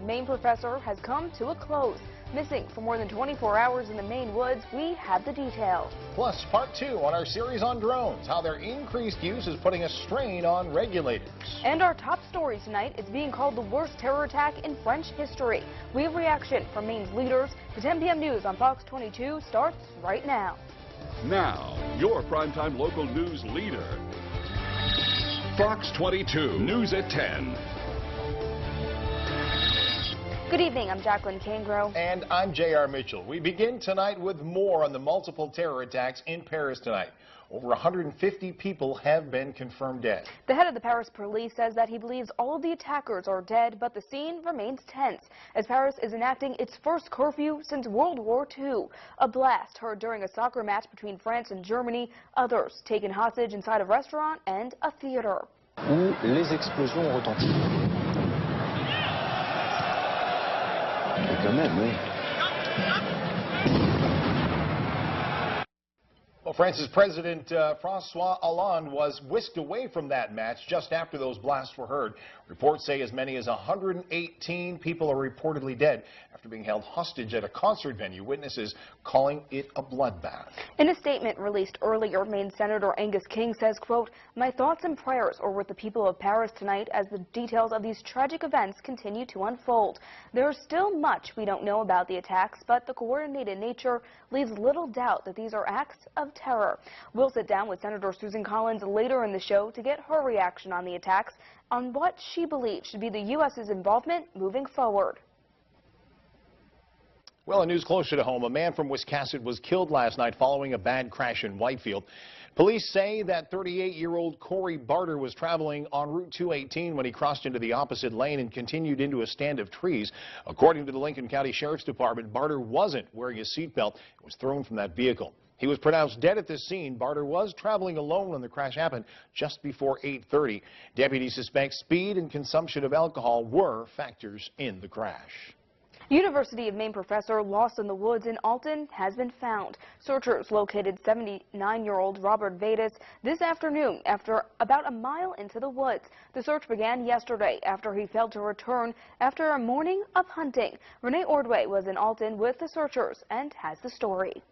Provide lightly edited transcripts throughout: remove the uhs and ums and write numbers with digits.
Maine professor has come to a close. Missing for more than 24 hours in the Maine woods, we have the details. Plus, part 2 on our series on drones, how their increased use is putting a strain on regulators. And our top story tonight is being called the worst terror attack in French history. We have reaction from Maine's leaders. The 10 p.m. news on Fox 22 starts right now. Now, your primetime local news leader. Fox 22, News at 10. Good evening, I'm Jacqueline Kangro. And I'm J.R. Mitchell. We begin tonight with more on the multiple terror attacks in Paris tonight. Over 150 people have been confirmed dead. The head of the Paris police says that he believes all of the attackers are dead, but the scene remains tense as Paris is enacting its first curfew since World War II. A blast heard during a soccer match between France and Germany. Others taken hostage inside a restaurant and a theater. Où les explosions ont retenti. Quand même, oui. Well, France's President François Hollande was whisked away from that match just after those blasts were heard. Reports say as many as 118 people are reportedly dead after being held hostage at a concert venue. Witnesses calling it a bloodbath. In a statement released earlier, Maine Senator Angus King says, quote, "My thoughts and prayers are with the people of Paris tonight as the details of these tragic events continue to unfold. There is still much we don't know about the attacks, but the coordinated nature leaves little doubt that these are acts of terror." We'll sit down with Senator Susan Collins later in the show to get her reaction on the attacks, on what she believes should be the U.S.'s involvement moving forward. Well, in news closer to home, a man from Wiscasset was killed last night following a bad crash in Whitefield. Police say that 38-year-old Corey Barter was traveling on Route 218 when he crossed into the opposite lane and continued into a stand of trees. According to the Lincoln County Sheriff's Department, Barter wasn't wearing his seatbelt and was thrown from that vehicle. He was pronounced dead at the scene. Barter was traveling alone when the crash happened just before 8:30. Deputies suspect speed and consumption of alcohol were factors in the crash. University of Maine professor lost in the woods in Alton has been found. Searchers located 79-year-old Robert Vadas this afternoon after about a mile into the woods. The search began yesterday after he failed to return after a morning of hunting. Renee Ordway was in Alton with the searchers and has the story.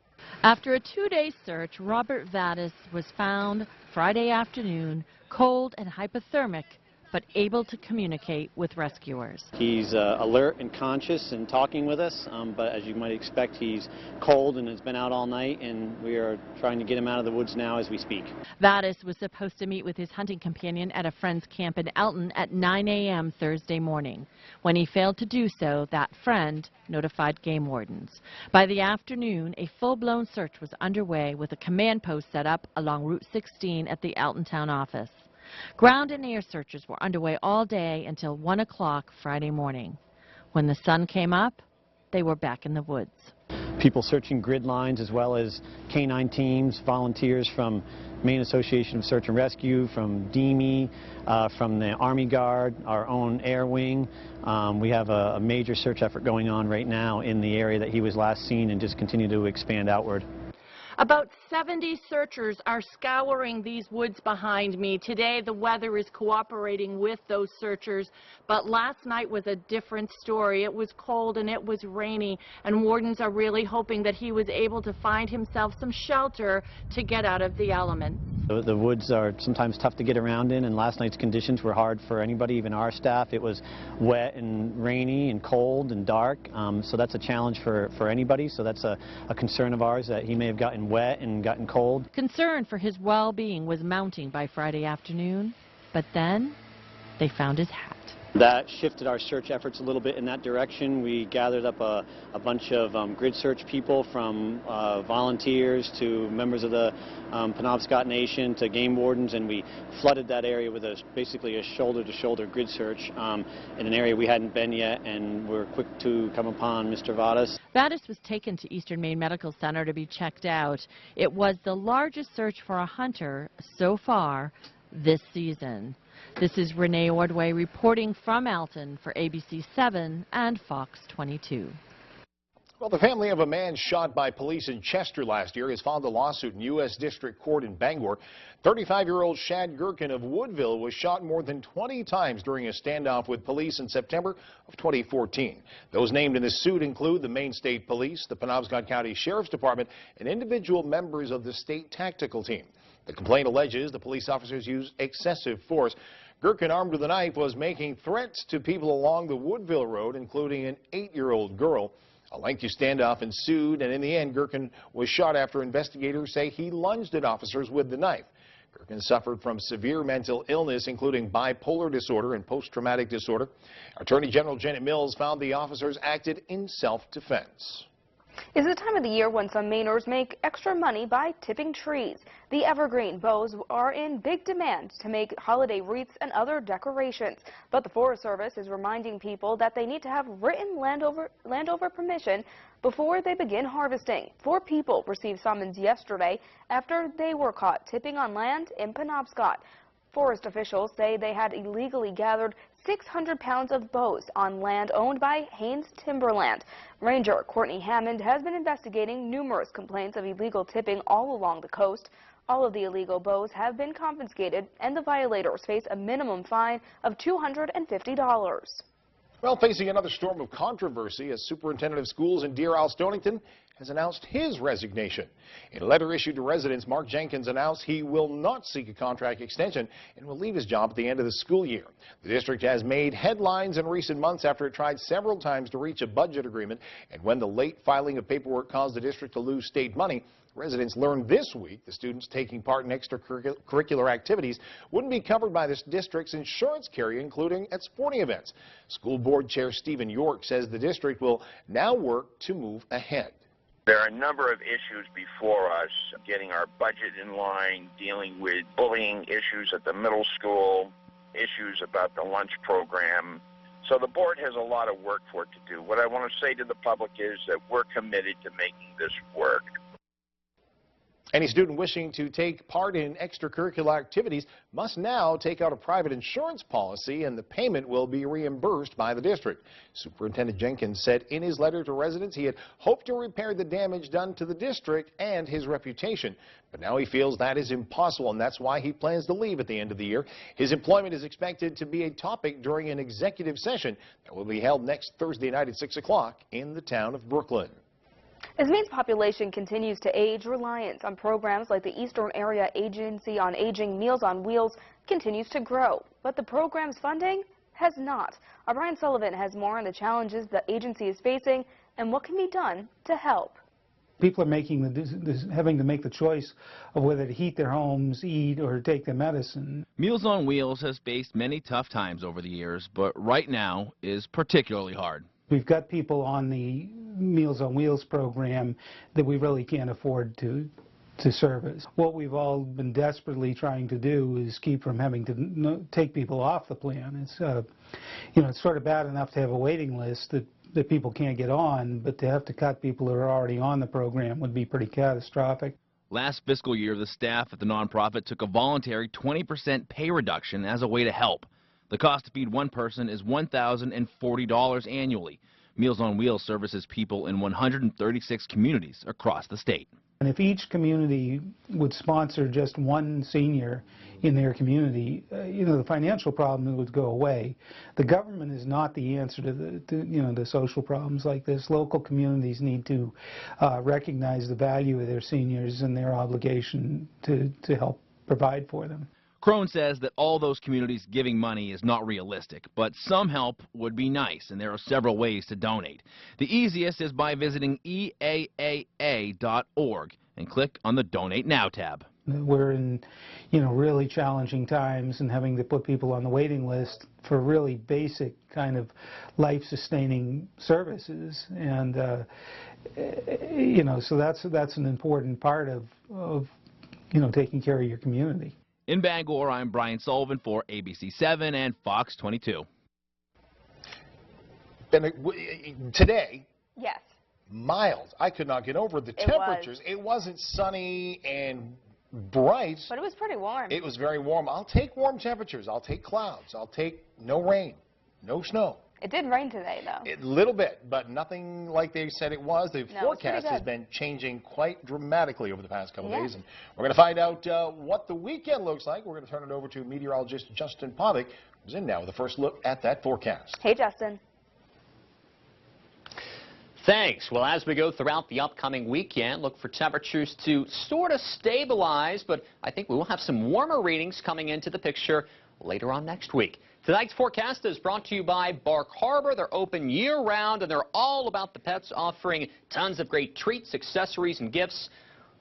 After a two-day search, Robert Vadas was found Friday afternoon, cold and hypothermic, but able to communicate with rescuers. He's alert and conscious and talking with us, but as you might expect, he's cold and has been out all night, and we are trying to get him out of the woods now as we speak. Vadas was supposed to meet with his hunting companion at a friend's camp in Alton at 9 a.m. Thursday morning. When he failed to do so, that friend notified game wardens. By the afternoon, a full-blown search was underway with a command post set up along Route 16 at the Alton Town office. Ground and air searches were underway all day until 1 o'clock Friday morning. When the sun came up, they were back in the woods. People searching grid lines as well as canine teams, volunteers from Maine Association of Search and Rescue, from DEME, from the Army Guard, our own air wing. We have a major search effort going on right now in the area that he was last seen and just continue to expand outward. About 70 searchers are scouring these woods behind me. Today the weather is cooperating with those searchers, but last night was a different story. It was cold and it was rainy, and wardens are really hoping that he was able to find himself some shelter to get out of the elements. The woods are sometimes tough to get around in, and last night's conditions were hard for anybody, even our staff. It was wet and rainy and cold and dark, so that's a challenge for anybody. So that's a concern of ours, that he may have gotten wet and gotten cold. Concern for his well-being was mounting by Friday afternoon, but then they found his hat. That shifted our search efforts a little bit in that direction. We gathered up a bunch of grid search people, from volunteers to members of the Penobscot Nation to game wardens, and we flooded that area with basically a shoulder-to-shoulder grid search in an area we hadn't been yet, and we're quick to come upon Mr. Vadas. Vadas was taken to Eastern Maine Medical Center to be checked out. It was the largest search for a hunter so far this season. This is Renee Ordway reporting from Alton for ABC 7 and Fox 22. Well, the family of a man shot by police in Chester last year has filed a lawsuit in U.S. District Court in Bangor. 35-year-old Shad Gherkin of Woodville was shot more than 20 times during a standoff with police in September of 2014. Those named in the suit include the Maine State Police, the Penobscot County Sheriff's Department, and individual members of the state tactical team. The complaint alleges the police officers used excessive force. Gherkin, armed with a knife, was making threats to people along the Woodville Road, including an 8-year-old girl. A lengthy standoff ensued, and in the end, Gherkin was shot after investigators say he lunged at officers with the knife. Gherkin suffered from severe mental illness, including bipolar disorder and post-traumatic disorder. Attorney General Janet Mills found the officers acted in self-defense. It's the time of the year when some Mainers make extra money by tipping trees. The evergreen boughs are in big demand to make holiday wreaths and other decorations. But the Forest Service is reminding people that they need to have written landowner permission before they begin harvesting. 4 people received summons yesterday after they were caught tipping on land in Penobscot. Forest officials say they had illegally gathered 600 pounds of boughs on land owned by Haynes Timberland. Ranger Courtney Hammond has been investigating numerous complaints of illegal tipping all along the coast. All of the illegal boughs have been confiscated, and the violators face a minimum fine of $250. Well, facing another storm of controversy, as superintendent of schools in Deer Isle Stonington has announced his resignation. In a letter issued to residents, Mark Jenkins announced he will not seek a contract extension and will leave his job at the end of the school year. The district has made headlines in recent months after it tried several times to reach a budget agreement, and when the late filing of paperwork caused the district to lose state money, residents learned this week the students taking part in extracurricular activities wouldn't be covered by this district's insurance carrier, including at sporting events. School Board Chair Stephen York says the district will now work to move ahead. There are a number of issues before us, getting our budget in line, dealing with bullying issues at the middle school, issues about the lunch program. So the board has a lot of work for it to do. What I want to say to the public is that we're committed to making this work. Any student wishing to take part in extracurricular activities must now take out a private insurance policy, and the payment will be reimbursed by the district. Superintendent Jenkins said in his letter to residents he had hoped to repair the damage done to the district and his reputation. But now he feels that is impossible, and that's why he plans to leave at the end of the year. His employment is expected to be a topic during an executive session that will be held next Thursday night at 6 o'clock in the town of Brooklyn. As Maine's population continues to age, reliance on programs like the Eastern Area Agency on Aging Meals on Wheels continues to grow. But the program's funding has not. Brian Sullivan has more on the challenges the agency is facing and what can be done to help. People are having to make the choice of whether to heat their homes, eat, or take their medicine. Meals on Wheels has faced many tough times over the years, but right now is particularly hard. We've got people on the Meals on Wheels program that we really can't afford to service. What we've all been desperately trying to do is keep from having to take people off the plan. It's, it's sort of bad enough to have a waiting list that people can't get on, but to have to cut people who are already on the program would be pretty catastrophic. Last fiscal year, the staff at the nonprofit took a voluntary 20% pay reduction as a way to help. The cost to feed one person is $1,040 annually. Meals on Wheels services people in 136 communities across the state. And if each community would sponsor just one senior in their community, the financial problem would go away. The government is not the answer to the social problems like this. Local communities need to recognize the value of their seniors and their obligation to help provide for them. Crone says that all those communities giving money is not realistic, but some help would be nice, and there are several ways to donate. The easiest is by visiting eaaa.org and click on the Donate Now tab. We're in, really challenging times and having to put people on the waiting list for really basic kind of life-sustaining services, and so that's an important part of taking care of your community. In Bangor, I'm Brian Sullivan for ABC 7 and Fox 22. Today, yes, mild. I could not get over the temperatures. It wasn't sunny and bright, but it was pretty warm. It was very warm. I'll take warm temperatures. I'll take clouds. I'll take no rain, no snow. It did rain today, though. A little bit, but nothing like they said it was. The forecast has been changing quite dramatically over the past couple days. And we're going to find out what the weekend looks like. We're going to turn it over to meteorologist Justin Povic, who's in now with a first look at that forecast. Hey, Justin. Thanks. Well, as we go throughout the upcoming weekend, look for temperatures to sort of stabilize, but I think we will have some warmer readings coming into the picture later on next week. Tonight's forecast is brought to you by Bark Harbor. They're open year-round, and they're all about the pets, offering tons of great treats, accessories, and gifts.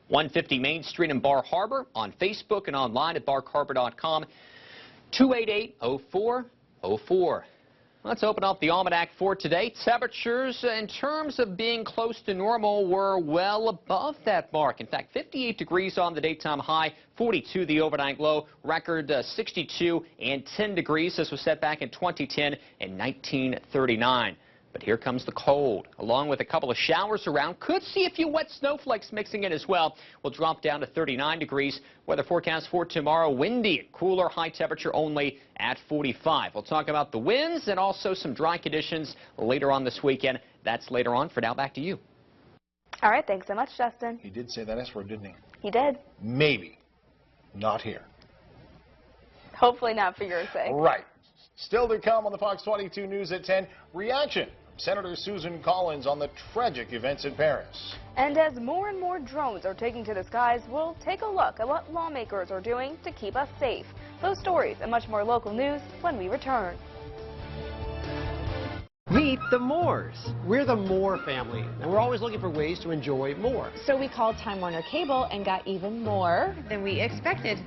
150 Main Street in Bar Harbor, on Facebook and online at barkharbor.com. 288-0404. Let's open up the almanac for today. Temperatures, in terms of being close to normal, were well above that mark. In fact, 58 degrees on the daytime high, 42 the overnight low, record 62 and 10 degrees. This was set back in 2010 and 1939. But here comes the cold, along with a couple of showers around. Could see a few wet snowflakes mixing in as well. We'll drop down to 39 degrees. Weather forecast for tomorrow, windy and cooler, high temperature only at 45. We'll talk about the winds and also some dry conditions later on this weekend. That's later on. For now, back to you. All right, thanks so much, Justin. He did say that S word, didn't he? He did. Maybe. Not here. Hopefully not for your sake. Right. Still to come on the Fox 22 News at 10, reaction from Senator Susan Collins on the tragic events in Paris. And as more and more drones are taking to the skies, we'll take a look at what lawmakers are doing to keep us safe. Those stories and much more local news when we return. Meet the Moores. We're the Moore family, and we're always looking for ways to enjoy more. So we called Time Warner Cable and got even more than we expected.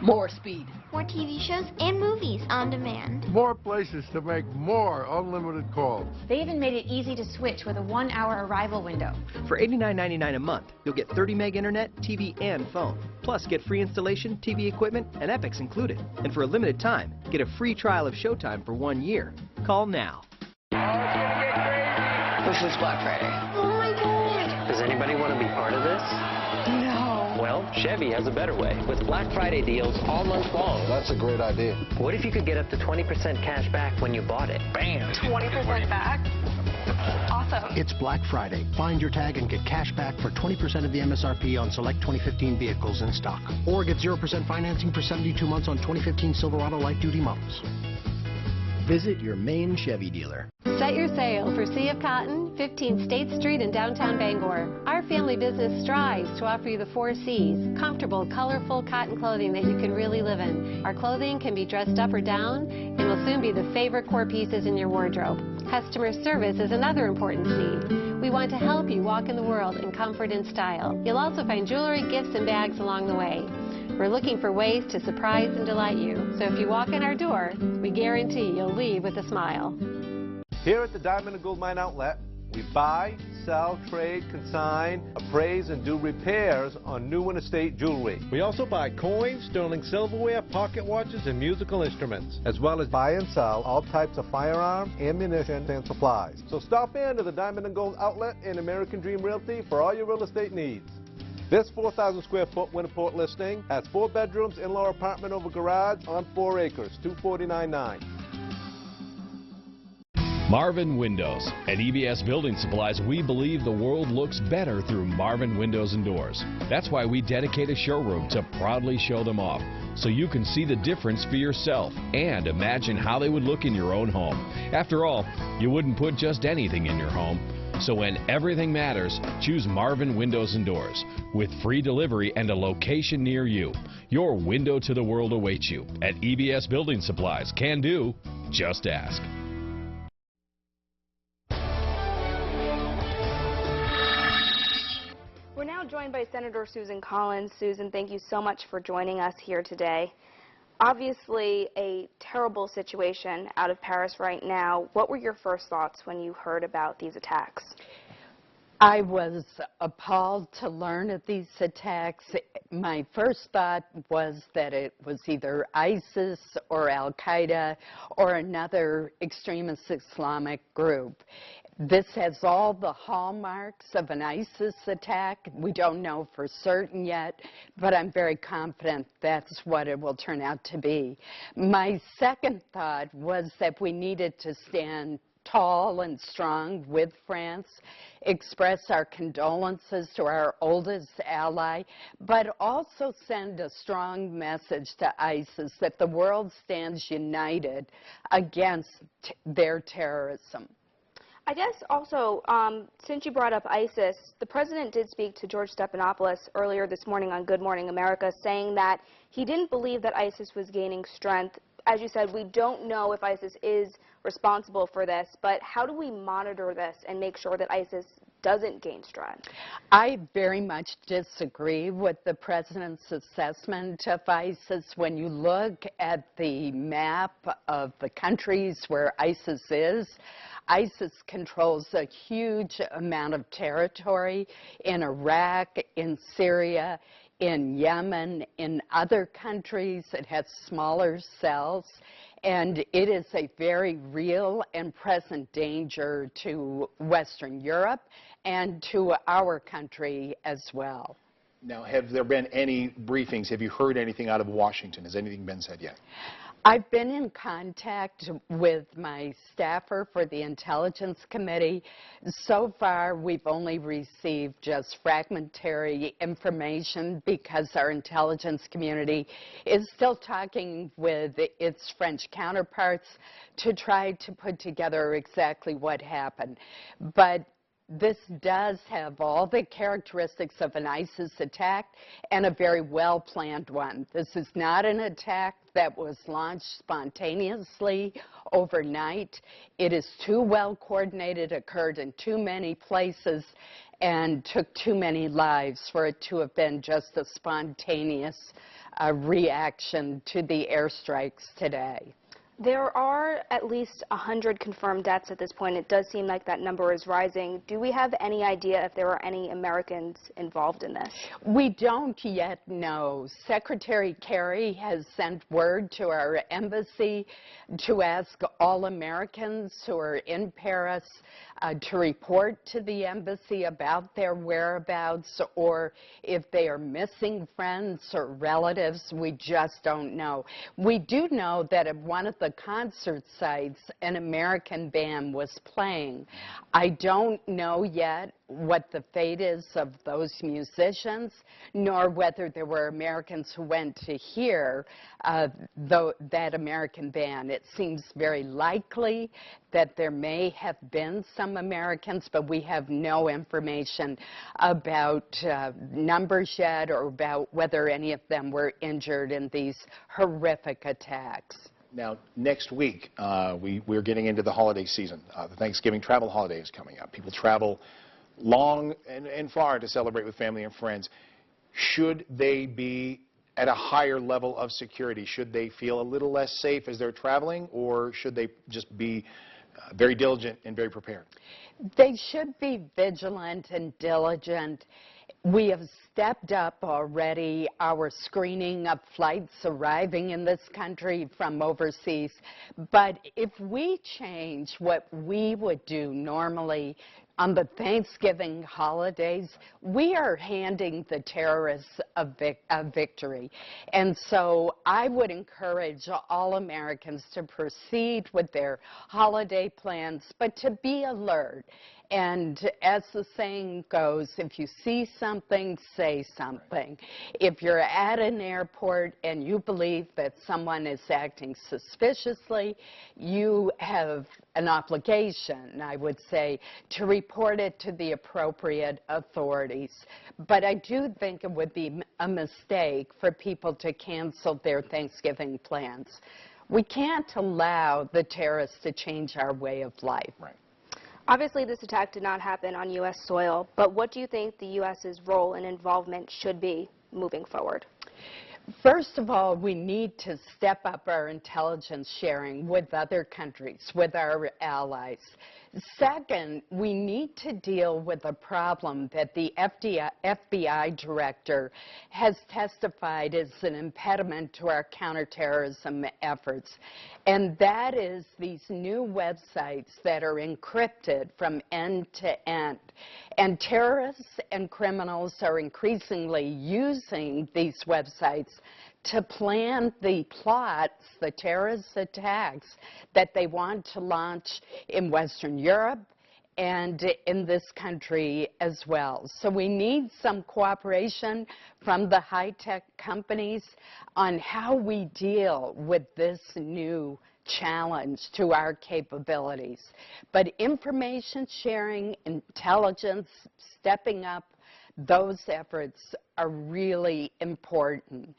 More speed. More TV shows and movies on demand. More places to make more unlimited calls. They even made it easy to switch with a 1-hour arrival window. For $89.99 a month, you'll get 30 meg internet, TV, and phone. Plus, get free installation, TV equipment, and Epics included. And for a limited time, get a free trial of Showtime for 1 year. Call now. This is Black Friday. Oh my God! Does anybody want to be part of this? No. Well, Chevy has a better way, with Black Friday deals all month long. That's a great idea. What if you could get up to 20% cash back when you bought it? Bam! 20% back? Awesome. It's Black Friday. Find your tag and get cash back for 20% of the MSRP on select 2015 vehicles in stock. Or get 0% financing for 72 months on 2015 Silverado light-duty models. Visit your Maine Chevy dealer. Set your sail for Sea of Cotton, 15 State Street in downtown Bangor. Our family business strives to offer you the 4 C's, comfortable, colorful cotton clothing that you can really live in. Our clothing can be dressed up or down and will soon be the favorite core pieces in your wardrobe. Customer service is another important C. We want to help you walk in the world in comfort and style. You'll also find jewelry, gifts, and bags along the way. We're looking for ways to surprise and delight you. So if you walk in our door, we guarantee you'll leave with a smile. Here at the Diamond and Gold Mine Outlet, we buy, sell, trade, consign, appraise, and do repairs on new and estate jewelry. We also buy coins, sterling silverware, pocket watches, and musical instruments, as well as buy and sell all types of firearms, ammunition, and supplies. So stop in to the Diamond and Gold Outlet in American Dream Realty for all your real estate needs. This 4,000 square foot Winterport listing has 4 bedrooms, in-law apartment over garage on 4 acres, $249,900. Marvin Windows. At EBS Building Supplies, we believe the world looks better through Marvin Windows and Doors. That's why we dedicate a showroom to proudly show them off, so you can see the difference for yourself and imagine how they would look in your own home. After all, you wouldn't put just anything in your home. So when everything matters, choose Marvin Windows and Doors. With free delivery and a location near you, your window to the world awaits you. At EBS Building Supplies. Can do. Just ask. We're now joined by Senator Susan Collins. Susan, thank you so much for joining us here today. Obviously, a terrible situation out of Paris right now. What were your first thoughts when you heard about these attacks? I was appalled to learn of these attacks. My first thought was that it was either ISIS or Al-Qaeda or another extremist Islamic group. This has all the hallmarks of an ISIS attack. We don't know for certain yet, but I'm very confident that's what it will turn out to be. My second thought was that we needed to stand tall and strong with France, express our condolences to our oldest ally, but also send a strong message to ISIS that the world stands united against their terrorism. I guess also, since you brought up ISIS, the president did speak to George Stephanopoulos earlier this morning on Good Morning America, saying that he didn't believe that ISIS was gaining strength. As you said, we don't know if ISIS is responsible for this, but how do we monitor this and make sure that ISIS doesn't gain strength? I very much disagree with the president's assessment of ISIS. When you look at the map of the countries where ISIS is, ISIS controls a huge amount of territory in Iraq, in Syria, in Yemen, in other countries. It has smaller cells, and it is a very real and present danger to Western Europe and to our country as well. Now, have there been any briefings? Have you heard anything out of Washington? Has anything been said yet? I've been in contact with my staffer for the Intelligence Committee. So far, we've only received just fragmentary information because our intelligence community is still talking with its French counterparts to try to put together exactly what happened. But this does have all the characteristics of an ISIS attack and a very well-planned one. This is not an attack that was launched spontaneously overnight. It is too well coordinated, occurred in too many places, and took too many lives for it to have been just a spontaneous reaction to the airstrikes today. There are at least 100 confirmed deaths at this point. It does seem like that number is rising. Do we have any idea if there are any Americans involved in this? We don't yet know. Secretary Kerry has sent word to our embassy to ask all Americans who are in Paris to report to the embassy about their whereabouts, or if they are missing friends or relatives. We just don't know. We do know that at one of the concert sites, an American band was playing. I don't know yet what the fate is of those musicians, nor whether there were Americans who went to hear that American band. It seems very likely that there may have been some Americans, but we have no information about numbers yet or about whether any of them were injured in these horrific attacks. Now, next week, we're getting into the holiday season. The Thanksgiving travel holiday is coming up. People travel long and far to celebrate with family and friends. Should they be at a higher level of security? Should they feel a little less safe as they're traveling, or should they just be very diligent and very prepared? They should be vigilant and diligent. We have stepped up already our screening of flights arriving in this country from overseas. But if we change what we would do normally on the Thanksgiving holidays, we are handing the terrorists a victory. And so I would encourage all Americans to proceed with their holiday plans, but to be alert. And as the saying goes, if you see something, say something. If you're at an airport and you believe that someone is acting suspiciously, you have an obligation, I would say, to report it to the appropriate authorities. But I do think it would be a mistake for people to cancel their Thanksgiving plans. We can't allow the terrorists to change our way of life. Right. Obviously, this attack did not happen on U.S. soil, but what do you think the U.S.'s role and involvement should be moving forward? First of all, we need to step up our intelligence sharing with other countries, with our allies. Second, we need to deal with a problem that the FBI director has testified is an impediment to our counterterrorism efforts, and that is these new websites that are encrypted from end to end. And terrorists and criminals are increasingly using these websites to plan the plots, the terrorist attacks that they want to launch in Western Europe and in this country as well. So we need some cooperation from the high-tech companies on how we deal with this new challenge to our capabilities. But information sharing, intelligence, stepping up, those efforts are really important.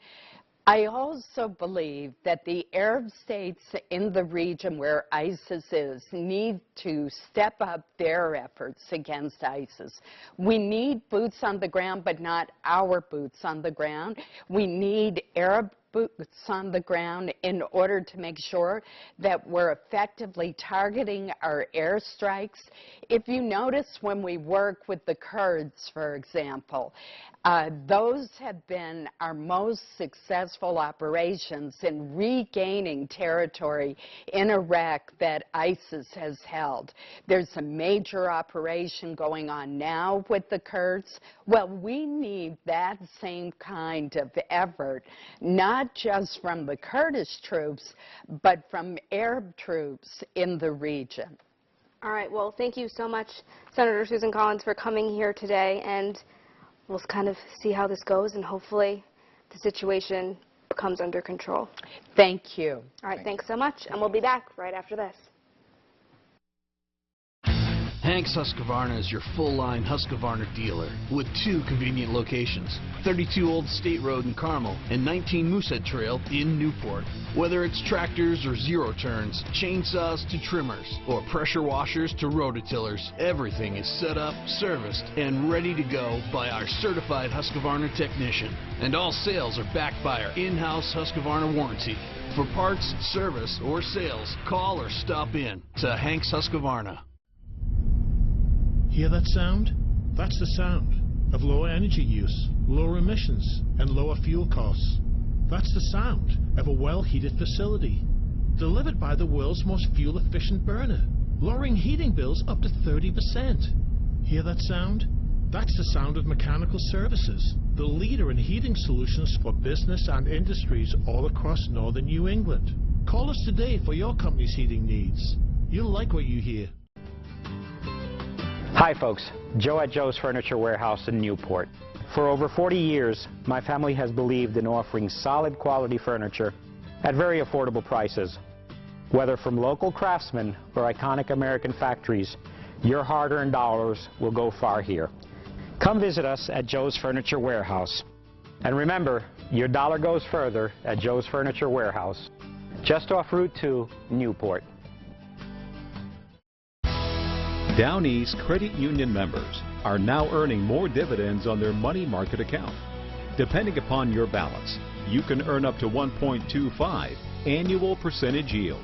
I also believe that the Arab states in the region where ISIS is need to step up their efforts against ISIS. We need boots on the ground, but not our boots on the ground. We need Arab boots on the ground in order to make sure that we're effectively targeting our airstrikes. If you notice when we work with the Kurds, for example, those have been our most successful operations in regaining territory in Iraq that ISIS has held. There's a major operation going on now with the Kurds. Well, we need that same kind of effort, not just from the Kurdish troops, but from Arab troops in the region. All right, well, thank you so much, Senator Susan Collins, for coming here today, and we'll kind of see how this goes, and hopefully the situation comes under control. Thank you. All right, thanks so much, and we'll be back right after this. Hank's Husqvarna is your full-line Husqvarna dealer with 2 convenient locations, 32 Old State Road in Carmel and 19 Moosehead Trail in Newport. Whether it's tractors or zero turns, chainsaws to trimmers, or pressure washers to rototillers, everything is set up, serviced, and ready to go by our certified Husqvarna technician. And all sales are backed by our in-house Husqvarna warranty. For parts, service, or sales, call or stop in to Hank's Husqvarna. Hear that sound? That's the sound of lower energy use, lower emissions, and lower fuel costs. That's the sound of a well-heated facility, delivered by the world's most fuel-efficient burner, lowering heating bills up to 30%. Hear that sound? That's the sound of Mechanical Services, the leader in heating solutions for business and industries all across northern New England. Call us today for your company's heating needs. You'll like what you hear. Hi folks, Joe at Joe's Furniture Warehouse in Newport. For over 40 years, my family has believed in offering solid quality furniture at very affordable prices. Whether from local craftsmen or iconic American factories, your hard-earned dollars will go far here. Come visit us at Joe's Furniture Warehouse. And remember, your dollar goes further at Joe's Furniture Warehouse, just off Route 2, Newport. Down East Credit Union members are now earning more dividends on their money market account. Depending upon your balance, you can earn up to 1.25 annual percentage yield.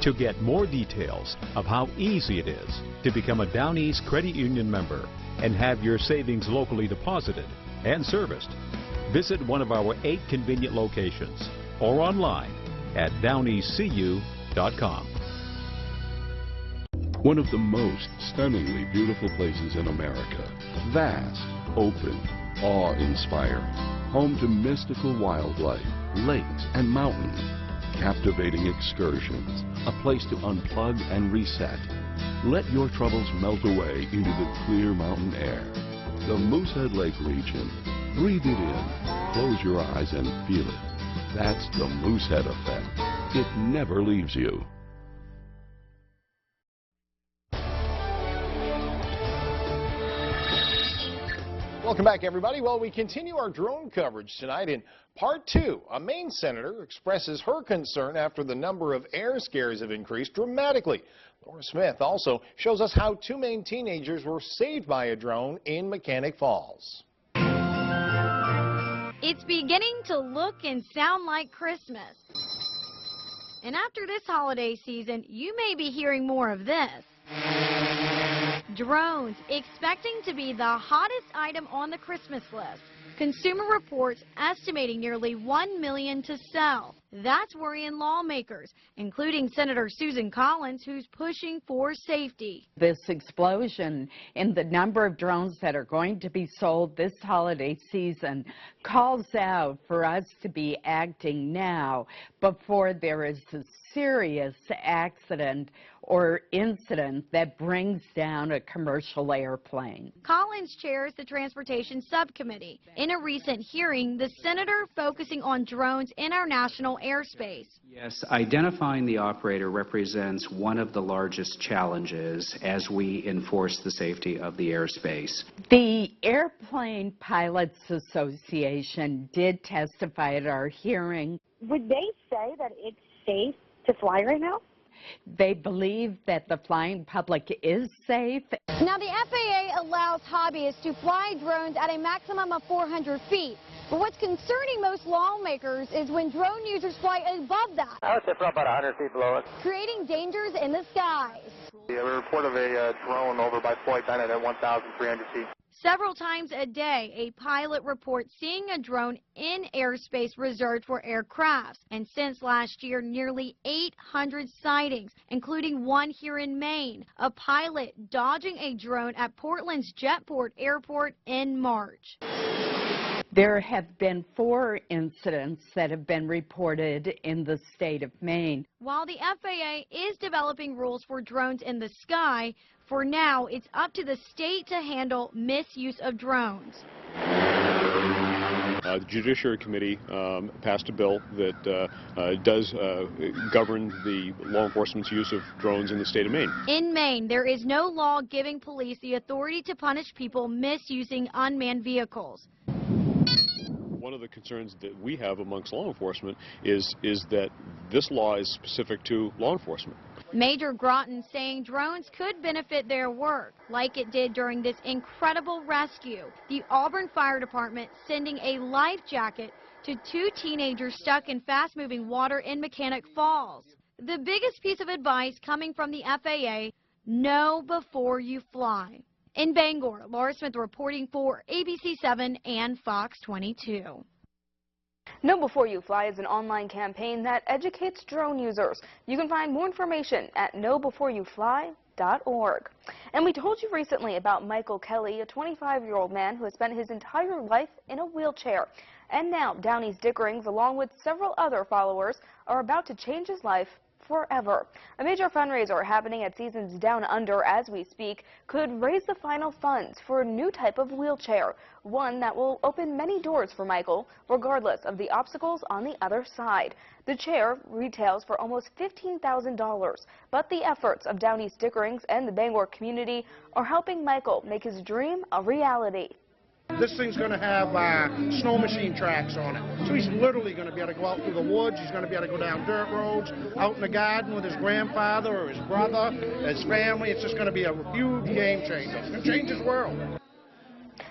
To get more details of how easy it is to become a Down East Credit Union member and have your savings locally deposited and serviced, visit one of our 8 convenient locations or online at downeastcu.com. One of the most stunningly beautiful places in America. Vast, open, awe-inspiring. Home to mystical wildlife, lakes, and mountains. Captivating excursions. A place to unplug and reset. Let your troubles melt away into the clear mountain air. The Moosehead Lake region. Breathe it in. Close your eyes and feel it. That's the Moosehead effect. It never leaves you. Welcome back, everybody. Well, we continue our drone coverage tonight. In part 2, a Maine senator expresses her concern after the number of air scares have increased dramatically. Laura Smith also shows us how 2 Maine teenagers were saved by a drone in Mechanic Falls. It's beginning to look and sound like Christmas. And after this holiday season, you may be hearing more of this. Drones expecting to be the hottest item on the Christmas list. Consumer Reports estimating nearly 1 million to sell. That's worrying lawmakers, including Senator Susan Collins, who's pushing for safety. This explosion in the number of drones that are going to be sold this holiday season calls out for us to be acting now before there is a serious accident or incident that brings down a commercial airplane. Collins chairs the Transportation Subcommittee. In a recent hearing, the senator focusing on drones in our national airspace. Yes, identifying the operator represents one of the largest challenges as we enforce the safety of the airspace. The Airplane Pilots Association did testify at our hearing. Would they say that it's safe to fly right now? They believe that the flying public is safe. Now, the FAA allows hobbyists to fly drones at a maximum of 400 feet. But what's concerning most lawmakers is when drone users fly above that. I would say for about 100 feet below it. Creating dangers in the skies. We have a report of a drone over by Floyd Bennett at 1,300 feet. Several times a day, a pilot reports seeing a drone in airspace reserved for aircrafts. And since last year, nearly 800 sightings, including one here in Maine. A pilot dodging a drone at Portland's Jetport Airport in March. There have been 4 incidents that have been reported in the state of Maine. While the FAA is developing rules for drones in the sky, for now, it's up to the state to handle misuse of drones. The Judiciary Committee passed a bill that does govern the law enforcement's use of drones in the state of Maine. In Maine, there is no law giving police the authority to punish people misusing unmanned vehicles. One of the concerns that we have amongst law enforcement is that this law is specific to law enforcement. Major Groton saying drones could benefit their work, like it did during this incredible rescue. The Auburn Fire Department sending a life jacket to 2 teenagers stuck in fast-moving water in Mechanic Falls. The biggest piece of advice coming from the FAA, know before you fly. In Bangor, Laura Smith reporting for ABC 7 and Fox 22. Know Before You Fly is an online campaign that educates drone users. You can find more information at knowbeforeyoufly.org. And we told you recently about Michael Kelly, a 25-year-old man who has spent his entire life in a wheelchair. And now Downey's Dickerings, along with several other followers, are about to change his life forever. A major fundraiser happening at Seasons Down Under as we speak could raise the final funds for a new type of wheelchair, one that will open many doors for Michael, regardless of the obstacles on the other side. The chair retails for almost $15,000, but the efforts of Downey's Dickerings and the Bangor community are helping Michael make his dream a reality. This thing's going to have snow machine tracks on it. So he's literally going to be able to go out through the woods. He's going to be able to go down dirt roads, out in the garden with his grandfather or his brother, his family. It's just going to be a huge game changer. It's going to change his world.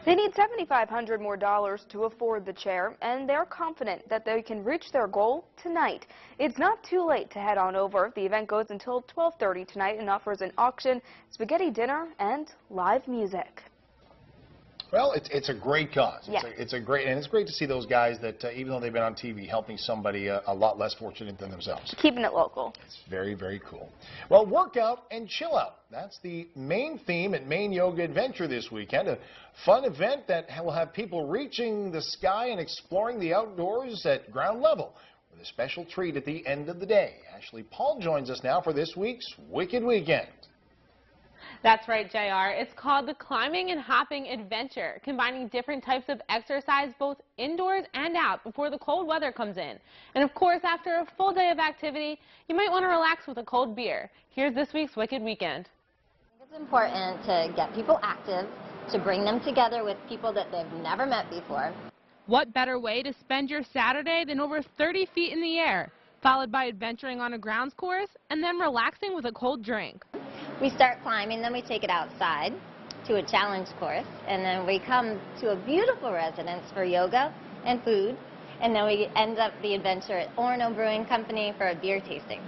They need $7,500 more to afford the chair, and they're confident that they can reach their goal tonight. It's not too late to head on over. The event goes until 12:30 tonight and offers an auction, spaghetti dinner, and live music. Well, it's a great cause. Yeah. It's great to see those guys that even though they've been on TV, helping somebody a lot less fortunate than themselves. Keeping it local. It's very, very cool. Well, workout and chill out. That's the main theme at Maine Yoga Adventure this weekend. A fun event that will have people reaching the sky and exploring the outdoors at ground level with a special treat at the end of the day. Ashley Paul joins us now for this week's Wicked Weekend. That's right, JR. It's called the Climbing and Hopping Adventure, combining different types of exercise both indoors and out before the cold weather comes in. And of course, after a full day of activity, you might want to relax with a cold beer. Here's this week's Wicked Weekend. It's important to get people active, to bring them together with people that they've never met before. What better way to spend your Saturday than over 30 feet in the air, followed by adventuring on a grounds course and then relaxing with a cold drink. We start climbing, then we take it outside to a challenge course, and then we come to a beautiful residence for yoga and food, and then we end up the adventure at Orono Brewing Company for a beer tasting.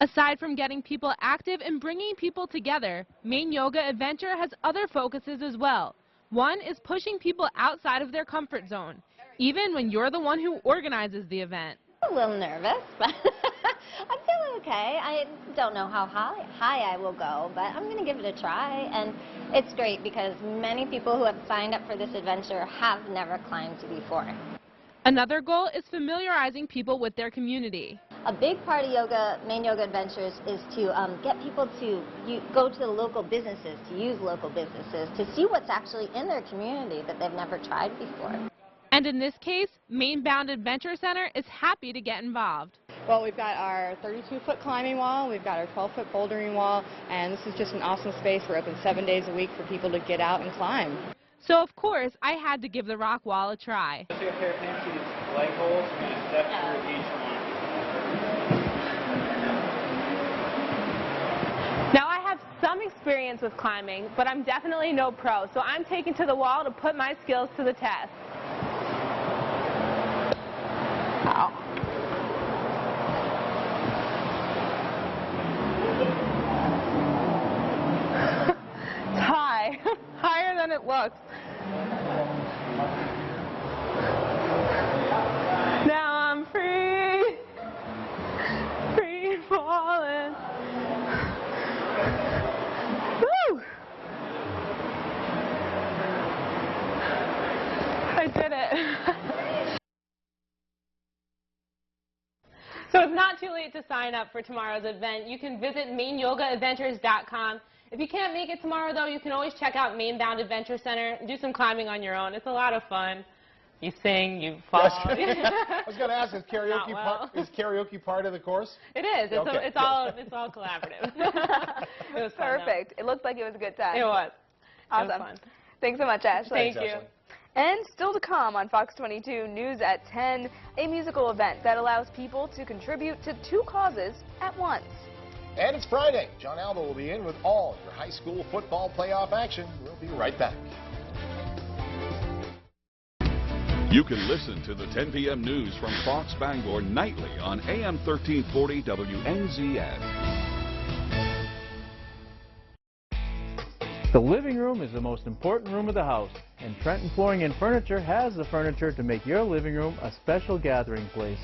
Aside from getting people active and bringing people together, Maine Yoga Adventure has other focuses as well. One is pushing people outside of their comfort zone, even when you're the one who organizes the event. I'm a little nervous, but I'm feeling okay. I don't know how high I will go, but I'm going to give it a try. And it's great because many people who have signed up for this adventure have never climbed before. Another goal is familiarizing people with their community. A big part of Maine Yoga Adventures is to get people to go to the local businesses, to use local businesses, to see what's actually in their community that they've never tried before. And in this case, Maine Bound Adventure Center is happy to get involved. Well, we've got our 32-foot climbing wall, we've got our 12-foot bouldering wall, and this is just an awesome space. We're open 7 days a week for people to get out and climb. So, of course, I had to give the rock wall a try. Take a pair of fancy leg holes and step through each one. Now, I have some experience with climbing, but I'm definitely no pro, so I'm taking to the wall to put my skills to the test. Ow. It's high, higher than it looks. Now I'm free, free falling. Woo! I did it. So it's not too late to sign up for tomorrow's event. You can visit MaineYogaAdventures.com. If you can't make it tomorrow, though, you can always check out Maine Bound Adventure Center and do some climbing on your own. It's a lot of fun. You sing, you fall. I was going to ask, is karaoke part of the course? It is. It's all collaborative. It was fun, perfect. It looked like it was a good time. It was. Awesome. It was fun. Thanks so much, Ashley. Thank you. Ashley. And still to come on Fox 22 News at 10, a musical event that allows people to contribute to 2 causes at once. And it's Friday. John Alba will be in with all your high school football playoff action. We'll be right back. You can listen to the 10 p.m. news from Fox Bangor nightly on AM 1340 WNZF. The living room is the most important room of the house, and Trenton Flooring and Furniture has the furniture to make your living room a special gathering place.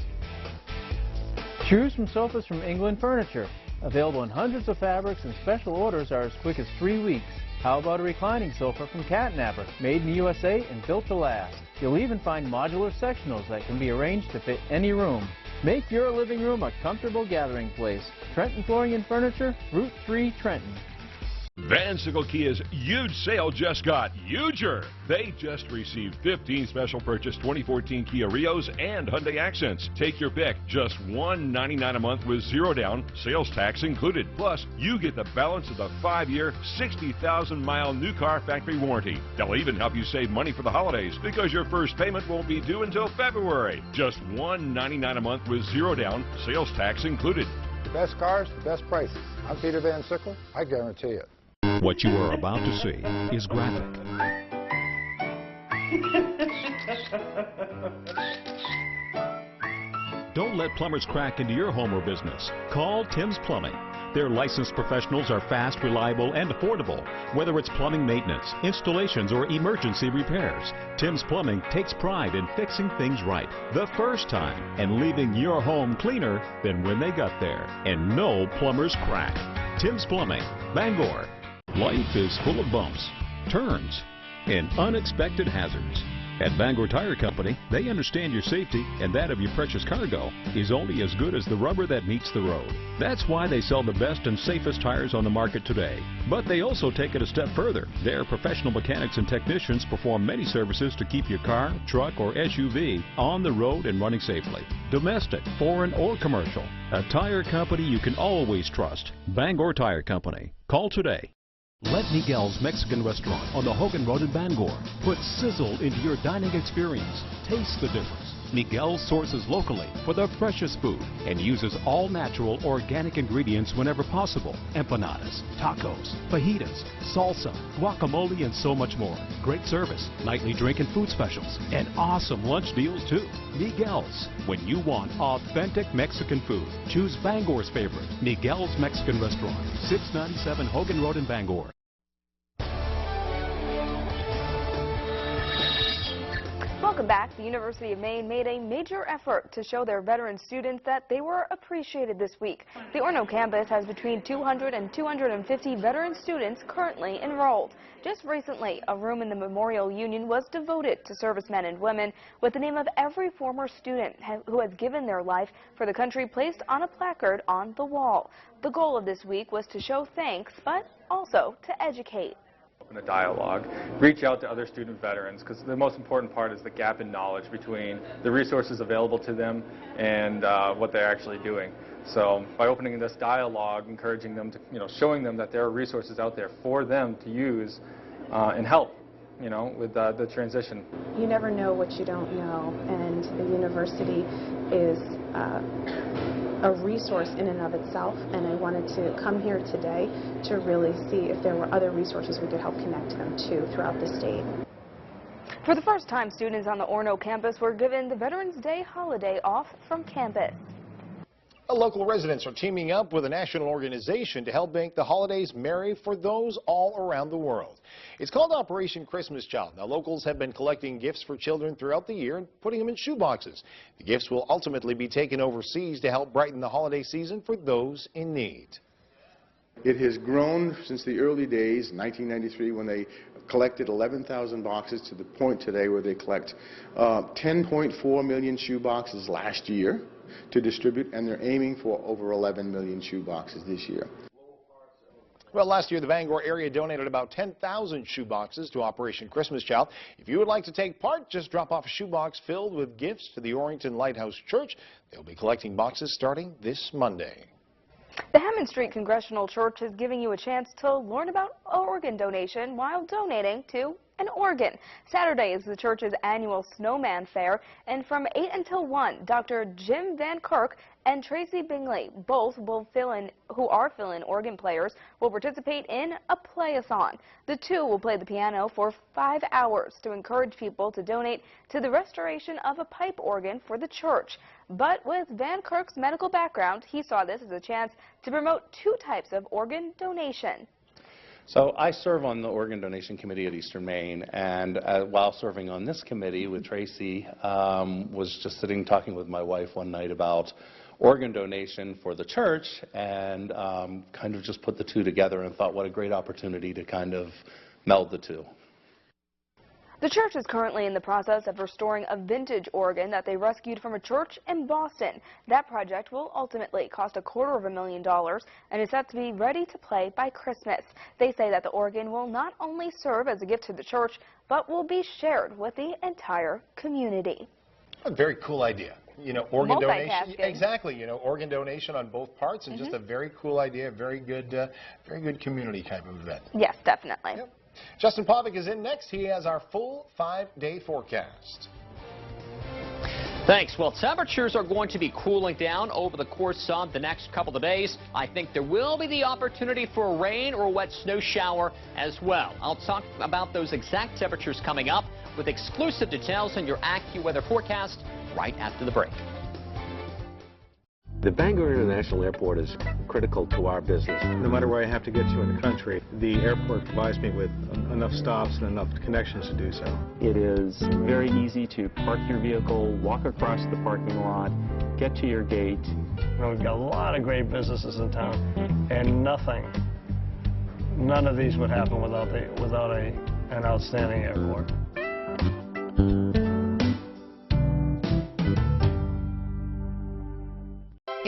Choose from sofas from England Furniture. Available in hundreds of fabrics, and special orders are as quick as 3 weeks. How about a reclining sofa from Catnapper, made in the USA and built to last? You'll even find modular sectionals that can be arranged to fit any room. Make your living room a comfortable gathering place. Trenton Flooring and Furniture, Route 3, Trenton. Van Sickle Kia's huge sale just got huger. They just received 15 special purchase 2014 Kia Rios and Hyundai Accents. Take your pick. Just $199 a month with 0 down, sales tax included. Plus, you get the balance of the 5-year, 60,000-mile new car factory warranty. They'll even help you save money for the holidays because your first payment won't be due until February. Just $199 a month with 0 down, sales tax included. The best cars, the best prices. I'm Peter Van Sickle. I guarantee it. What you are about to see is graphic. Don't let plumbers crack into your home or business. Call Tim's Plumbing. Their licensed professionals are fast, reliable, and affordable. Whether it's plumbing maintenance, installations, or emergency repairs, Tim's Plumbing takes pride in fixing things right the first time and leaving your home cleaner than when they got there. And no plumbers crack. Tim's Plumbing, Bangor. Life is full of bumps, turns, and unexpected hazards. At Bangor Tire Company, they understand your safety and that of your precious cargo is only as good as the rubber that meets the road. That's why they sell the best and safest tires on the market today. But they also take it a step further. Their professional mechanics and technicians perform many services to keep your car, truck, or SUV on the road and running safely. Domestic, foreign, or commercial. A tire company you can always trust. Bangor Tire Company. Call today. Let Miguel's Mexican Restaurant on the Hogan Road in Bangor put sizzle into your dining experience. Taste the difference. Miguel sources locally for their precious food and uses all natural organic ingredients whenever possible. Empanadas, tacos, fajitas, salsa, guacamole, and so much more. Great service, nightly drink and food specials, and awesome lunch deals too. Miguel's. When you want authentic Mexican food, choose Bangor's favorite, Miguel's Mexican Restaurant, 697 Hogan Road in Bangor. Welcome back. The University of Maine made a major effort to show their veteran students that they were appreciated this week. The Orono campus has between 200 and 250 veteran students currently enrolled. Just recently, a room in the Memorial Union was devoted to servicemen and women with the name of every former student who has given their life for the country placed on a placard on the wall. The goal of this week was to show thanks, but also to educate. A dialogue, reach out to other student veterans, because the most important part is the gap in knowledge between the resources available to them and what they're actually doing. So by opening this dialogue, encouraging them to, showing them that there are resources out there for them to use and help, with the transition. You never know what you don't know, and the university is a resource in and of itself, and I wanted to come here today to really see if there were other resources we could help connect them to throughout the state. For the first time, students on the Orono campus were given the Veterans Day holiday off from campus. Local residents are teaming up with a national organization to help make the holidays merry for those all around the world. It's called Operation Christmas Child. Now, locals have been collecting gifts for children throughout the year and putting them in shoeboxes. The gifts will ultimately be taken overseas to help brighten the holiday season for those in need. It has grown since the early days, 1993, when they collected 11,000 boxes, to the point today where they collect 10.4 million shoeboxes last year to distribute, and they're aiming for over 11 million shoeboxes this year. Well, last year the Bangor area donated about 10,000 shoeboxes to Operation Christmas Child. If you would like to take part, just drop off a shoebox filled with gifts to the Orrington Lighthouse Church. They'll be collecting boxes starting this Monday. The Hammond Street Congregational Church is giving you a chance to learn about organ donation while donating to an organ. Saturday is the church's annual Snowman Fair, and from 8 until 1, Dr. Jim Van Kirk and Tracy Bingley, both who are fill-in organ players, will participate in a play-a-thon. The two will play the piano for 5 hours to encourage people to donate to the restoration of a pipe organ for the church. But with Van Kirk's medical background, he saw this as a chance to promote 2 types of organ donation. So I serve on the Organ Donation Committee at Eastern Maine, and while serving on this committee with Tracy, was just sitting talking with my wife one night about organ donation for the church, and kind of just put the two together and thought what a great opportunity to kind of meld the two. The church is currently in the process of restoring a vintage organ that they rescued from a church in Boston. That project will ultimately cost $250,000 and is set to be ready to play by Christmas. They say that the organ will not only serve as a gift to the church, but will be shared with the entire community. A very cool idea. Organ donation. Exactly. Organ donation on both parts, and just a very cool idea, very good community type of event. Yes, definitely. Yep. Justin Pavic is in next. He has our full 5-day forecast. Thanks. Well, temperatures are going to be cooling down over the course of the next couple of days. I think there will be the opportunity for a rain or a wet snow shower as well. I'll talk about those exact temperatures coming up with exclusive details in your AccuWeather forecast right after the break. The Bangor International Airport is critical to our business. No matter where I have to get to in the country, the airport provides me with enough stops and enough connections to do so. It is very easy to park your vehicle, walk across the parking lot, get to your gate. We've got a lot of great businesses in town, and none of these would happen without an outstanding airport.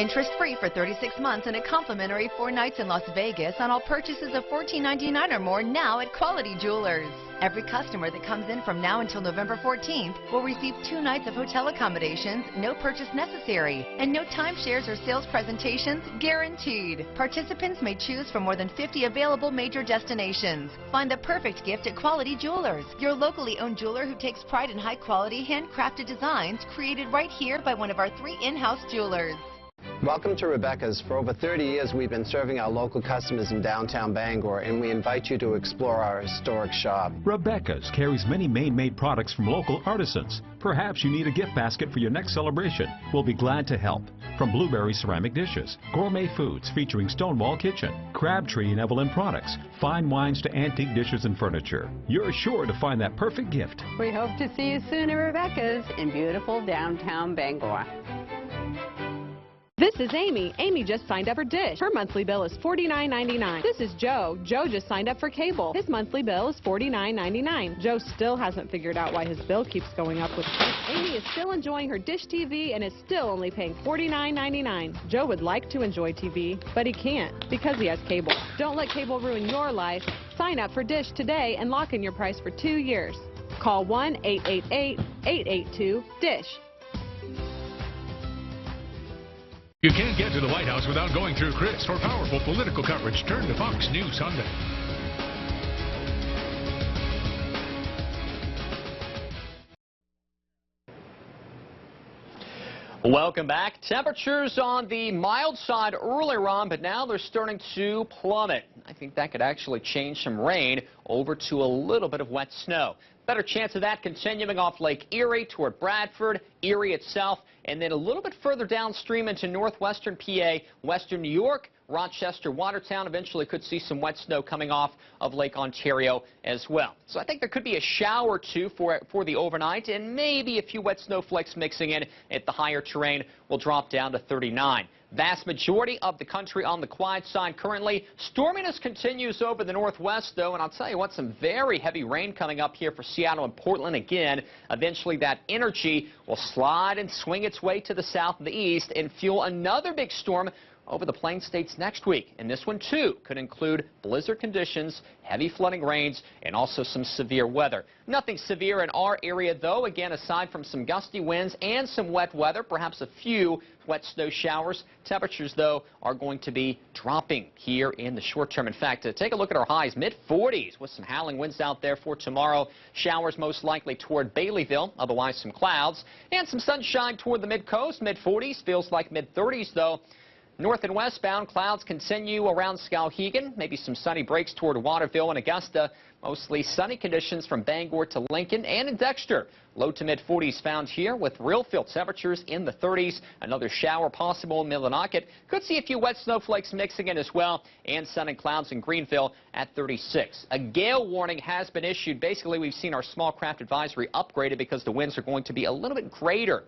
Interest-free for 36 months and a complimentary 4 nights in Las Vegas on all purchases of $14.99 or more now at Quality Jewelers. Every customer that comes in from now until November 14th will receive 2 nights of hotel accommodations, no purchase necessary, and no timeshares or sales presentations guaranteed. Participants may choose from more than 50 available major destinations. Find the perfect gift at Quality Jewelers, your locally owned jeweler who takes pride in high-quality, handcrafted designs created right here by one of our 3 in-house jewelers. Welcome to Rebecca's. For over 30 years, we've been serving our local customers in downtown Bangor, and we invite you to explore our historic shop. Rebecca's carries many Maine-made products from local artisans. Perhaps you need a gift basket for your next celebration. We'll be glad to help. From blueberry ceramic dishes, gourmet foods featuring Stonewall Kitchen, Crabtree and Evelyn products, fine wines to antique dishes and furniture. You're sure to find that perfect gift. We hope to see you soon at Rebecca's in beautiful downtown Bangor. This is Amy. Amy just signed up for Dish. Her monthly bill is $49.99. This is Joe. Joe just signed up for cable. His monthly bill is $49.99. Joe still hasn't figured out why his bill keeps going up with Dish. Amy is still enjoying her Dish TV and is still only paying $49.99. Joe would like to enjoy TV, but he can't because he has cable. Don't let cable ruin your life. Sign up for Dish today and lock in your price for 2 years. Call 1-888-882-DISH. You can't get to the White House without going through Chris. For powerful political coverage, turn to Fox News Sunday. Welcome back. Temperatures on the mild side earlier on, but now they're starting to plummet. I think that could actually change some rain over to a little bit of wet snow. Better chance of that continuing off Lake Erie toward Bradford, Erie itself, and then a little bit further downstream into northwestern PA, western New York, Rochester, Watertown. Eventually could see some wet snow coming off of Lake Ontario as well. So I think there could be a shower or two for the overnight, and maybe a few wet snowflakes mixing in at the higher terrain. Will drop down to 39. Vast majority of the country on the quiet side currently. Storminess continues over the northwest, though, and I'll tell you what, some very heavy rain coming up here for Seattle and Portland again. Eventually, that energy will slide and swing its way to the south and the east and fuel another big storm over the Plain States next week. And this one, too, could include blizzard conditions, heavy flooding rains, and also some severe weather. Nothing severe in our area, though. Again, aside from some gusty winds and some wet weather, perhaps a few wet snow showers. Temperatures, though, are going to be dropping here in the short term. In fact, take a look at our highs, mid-40s with some howling winds out there for tomorrow. Showers most likely toward Baileyville, otherwise some clouds, and some sunshine toward the mid-coast. Mid-40s, feels like mid-30s, though. North and westbound, clouds continue around Skowhegan. Maybe some sunny breaks toward Waterville and Augusta. Mostly sunny conditions from Bangor to Lincoln and in Dexter. Low to mid-40s found here with real field temperatures in the 30s. Another shower possible in Millinocket. Could see a few wet snowflakes mixing in as well. And sun and clouds in Greenville at 36. A gale warning has been issued. Basically, we've seen our small craft advisory upgraded because the winds are going to be a little bit greater.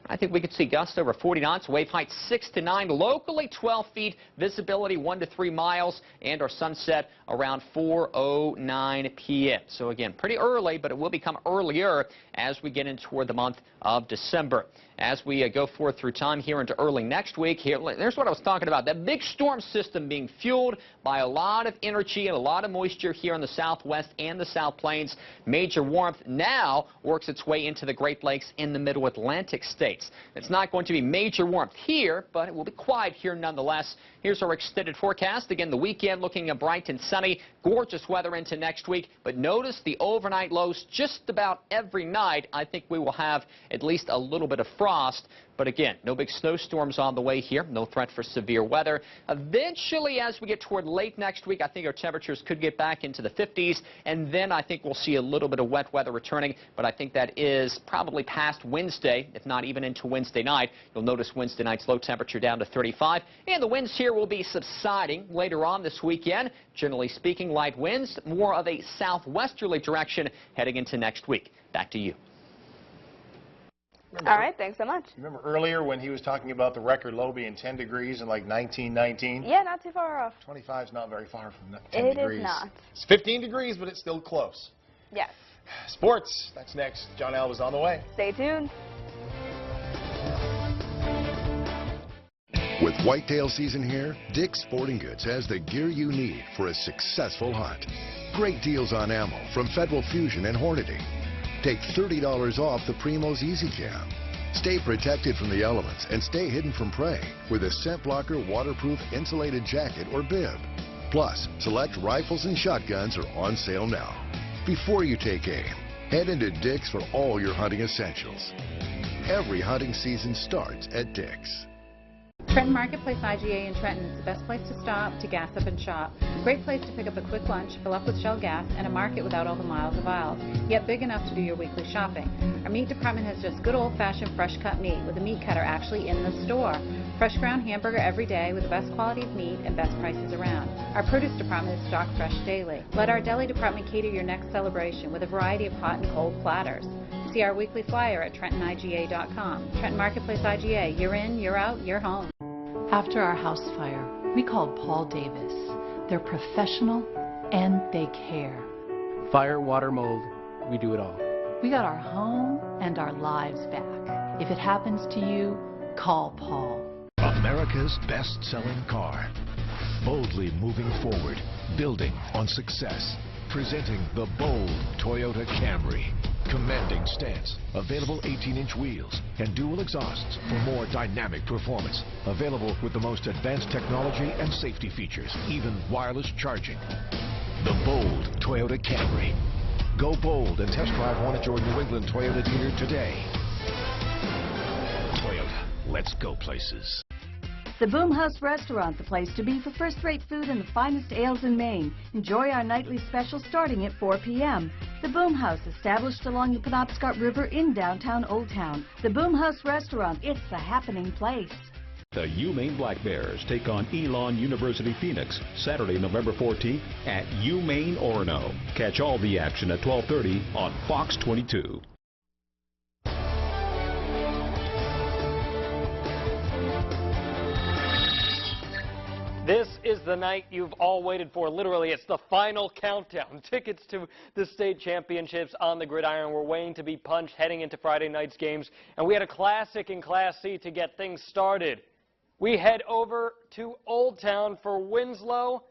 I think we could see gusts over 40 knots, wave height 6 to 9, locally 12 feet, visibility 1 to 3 miles, and our sunset around 4:09 p.m. So again, pretty early, but it will become earlier as we get in toward the month of December. As we go forth through time here into early next week, there's what I was talking about, that big storm system being fueled by a lot of energy and a lot of moisture here in the southwest and the South Plains. Major warmth now works its way into the Great Lakes in the middle Atlantic states. It's not going to be major warmth here, but it will be quiet here nonetheless. Here's our extended forecast. Again, the weekend looking bright and sunny, gorgeous weather into next week, but notice the overnight lows just about every night. I think we will have at least a little bit of frost. But again, no big snowstorms on the way here. No threat for severe weather. Eventually, as we get toward late next week, I think our temperatures could get back into the 50s. And then I think we'll see a little bit of wet weather returning. But I think that is probably past Wednesday, if not even into Wednesday night. You'll notice Wednesday night's low temperature down to 35. And the winds here will be subsiding later on this weekend. Generally speaking, light winds, more of a southwesterly direction heading into next week. Back to you. All right, thanks so much. Remember earlier when he was talking about the record low being 10 degrees in like 1919? Yeah, not too far off. 25 is not very far from 10 degrees. It is not. It's 15 degrees, but it's still close. Yes. Sports, that's next. John Alva's on the way. Stay tuned. whitetail season here, Dick's Sporting Goods has the gear you need for a successful hunt. Great deals on ammo from Federal Fusion and Hornady. Take $30 off the Primo's Easy Cam. Stay protected from the elements and stay hidden from prey with a scent blocker waterproof insulated jacket or bib. Plus, select rifles and shotguns are on sale now. Before you take aim, head into Dick's for all your hunting essentials. Every hunting season starts at Dick's. Trenton Marketplace IGA in Trenton is the best place to stop, to gas up and shop. A great place to pick up a quick lunch, fill up with Shell gas, and a market without all the miles of aisles, yet big enough to do your weekly shopping. Our meat department has just good old-fashioned fresh cut meat with a meat cutter actually in the store. Fresh ground hamburger every day with the best quality of meat and best prices around. Our produce department is stocked fresh daily. Let our deli department cater your next celebration with a variety of hot and cold platters. See our weekly flyer at TrentonIGA.com. Trenton Marketplace IGA, you're in, you're out, you're home. After our house fire, we called Paul Davis. They're professional and they care. Fire, water, mold, we do it all. We got our home and our lives back. If it happens to you, call Paul. America's best-selling car. Boldly moving forward, building on success. Presenting the bold Toyota Camry. Commanding stance, available 18-inch wheels and dual exhausts for more dynamic performance. Available with the most advanced technology and safety features, even wireless charging. The bold Toyota Camry. Go bold and test drive one at your New England Toyota dealer today. Toyota, let's go places. The Boom House Restaurant, the place to be for first-rate food and the finest ales in Maine. Enjoy our nightly special starting at 4 p.m. The Boom House, established along the Penobscot River in downtown Old Town. The Boom House Restaurant, it's a happening place. The UMaine Black Bears take on Elon University Phoenix Saturday, November 14th at UMaine Orono. Catch all the action at 12:30 on Fox 22. This is the night you've all waited for. Literally, it's the final countdown. Tickets to the state championships on the gridiron were waiting to be punched heading into Friday night's games. And we had a classic in Class C to get things started. We head over to Old Town for Winslow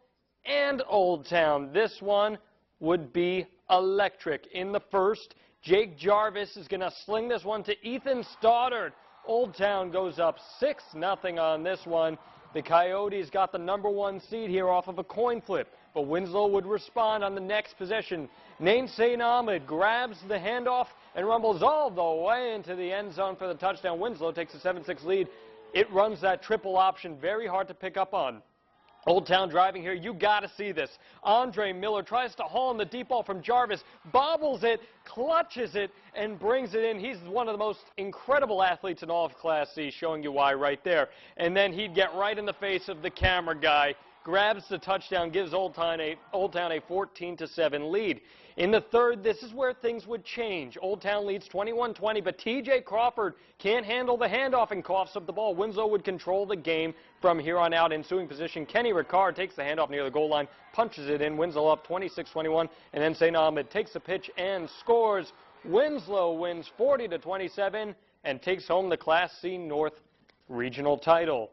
and Old Town. This one would be electric. In the first, Jake Jarvis is going to sling this one to Ethan Stoddard. Old Town goes up 6-0 on this one. The Coyotes got the #1 seed here off of a coin flip, but Winslow would respond on the next possession. Nain St. Ahmed grabs the handoff and rumbles all the way into the end zone for the touchdown. Winslow takes a 7-6 lead. It runs that triple option, very hard to pick up on. Old Town driving here, you got to see this. Andre Miller tries to haul in the deep ball from Jarvis, bobbles it, clutches it, and brings it in. He's one of the most incredible athletes in all of Class C, showing you why right there. And then he'd get right in the face of the camera guy, grabs the touchdown, gives Old Town a 14-7 lead. In the third, this is where things would change. Old Town leads 21-20, but T.J. Crawford can't handle the handoff and coughs up the ball. Winslow would control the game from here on out. Ensuing position, Kenny Ricard takes the handoff near the goal line, punches it in. Winslow up 26-21, and then St. Ahmed takes the pitch and scores. Winslow wins 40-27 and takes home the Class C North regional title.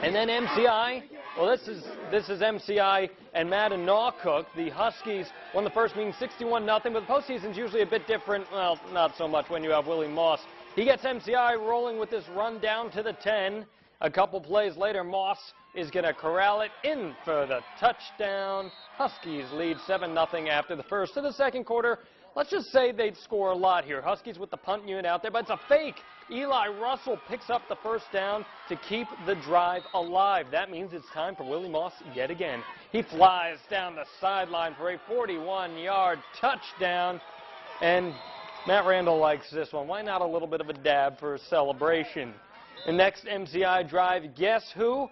And then MCI, well, this is MCI and Madden Nawcook. The Huskies won the first meeting 61-0, but the postseason's usually a bit different. Well, not so much when you have Willie Moss. He gets MCI rolling with this run down to the 10. A couple plays later, Moss is going to corral it in for the touchdown. Huskies lead 7-0 after the first. To the second quarter, let's just say they'd score a lot here. Huskies with the punt unit out there, but it's a fake. Eli Russell picks up the first down to keep the drive alive. That means it's time for Willie Moss yet again. He flies down the sideline for a 41-yard touchdown. And Matt Randall likes this one. Why not a little bit of a dab for a celebration? The next MCI drive, guess who?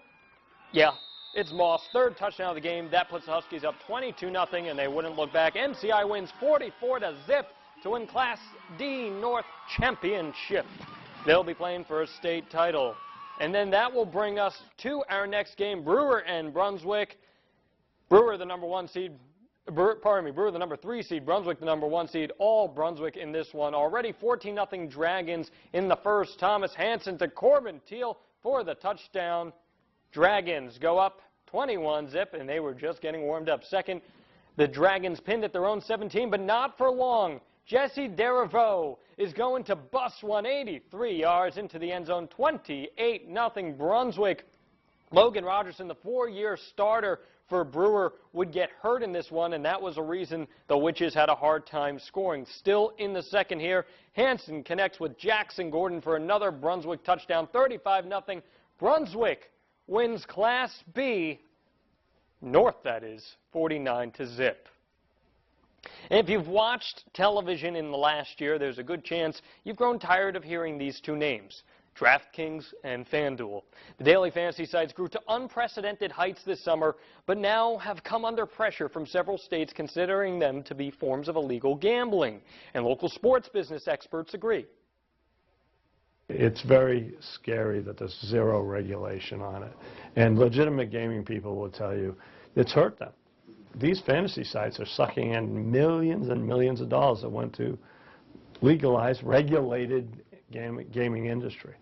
Yeah, it's Moss. Third touchdown of the game. That puts the Huskies up 22-0, and they wouldn't look back. MCI wins 44-0 to win Class D North Championship. They'll be playing for a state title. And then that will bring us to our next game, Brewer and Brunswick. Brewer, the #1 seed. Brewer the #3 seed, Brunswick the #1 seed, all Brunswick in this one. Already 14-0 Dragons in the first. Thomas Hansen to Corbin Teal for the touchdown. Dragons go up 21-zip, and they were just getting warmed up. Second, the Dragons pinned at their own 17, but not for long. Jesse Deriveau is going to bust 183 yards into the end zone, 28-0 Brunswick. Logan Rogerson, the 4-year starter for Brewer, would get hurt in this one, and that was a reason the Witches had a hard time scoring. Still in the second here, Hansen connects with Jackson Gordon for another Brunswick touchdown, 35-0. Brunswick wins Class B, North that is, 49-zip. And if you've watched television in the last year, there's a good chance you've grown tired of hearing these two names, DraftKings and FanDuel. The daily fantasy sites grew to unprecedented heights this summer, but now have come under pressure from several states considering them to be forms of illegal gambling. And local sports business experts agree. It's very scary that there's zero regulation on it. And legitimate gaming people will tell you it's hurt them. These fantasy sites are sucking in millions and millions of dollars that went to legalized, regulated gaming industry.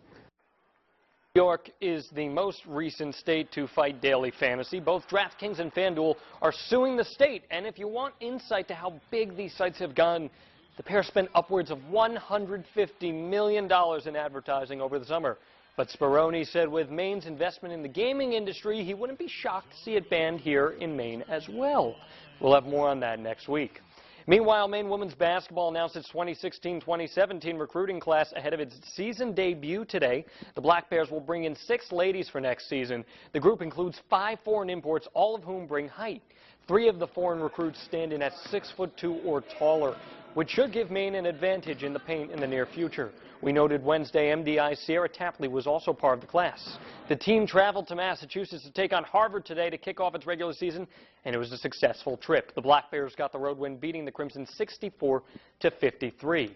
New York is the most recent state to fight daily fantasy. Both DraftKings and FanDuel are suing the state. And if you want insight to how big these sites have gone, the pair spent upwards of $150 million in advertising over the summer. But Speroni said with Maine's investment in the gaming industry, he wouldn't be shocked to see it banned here in Maine as well. We'll have more on that next week. Meanwhile, Maine women's basketball announced its 2016-2017 recruiting class ahead of its season debut today. The Black Bears will bring in 6 ladies for next season. The group includes 5 foreign imports, all of whom bring height. 3 of the foreign recruits stand in at 6'2" or taller, which should give Maine an advantage in the paint in the near future. We noted Wednesday MDI Sierra Tapley was also part of the class. The team traveled to Massachusetts to take on Harvard today to kick off its regular season, and it was a successful trip. The Black Bears got the road win, beating the Crimson 64-53.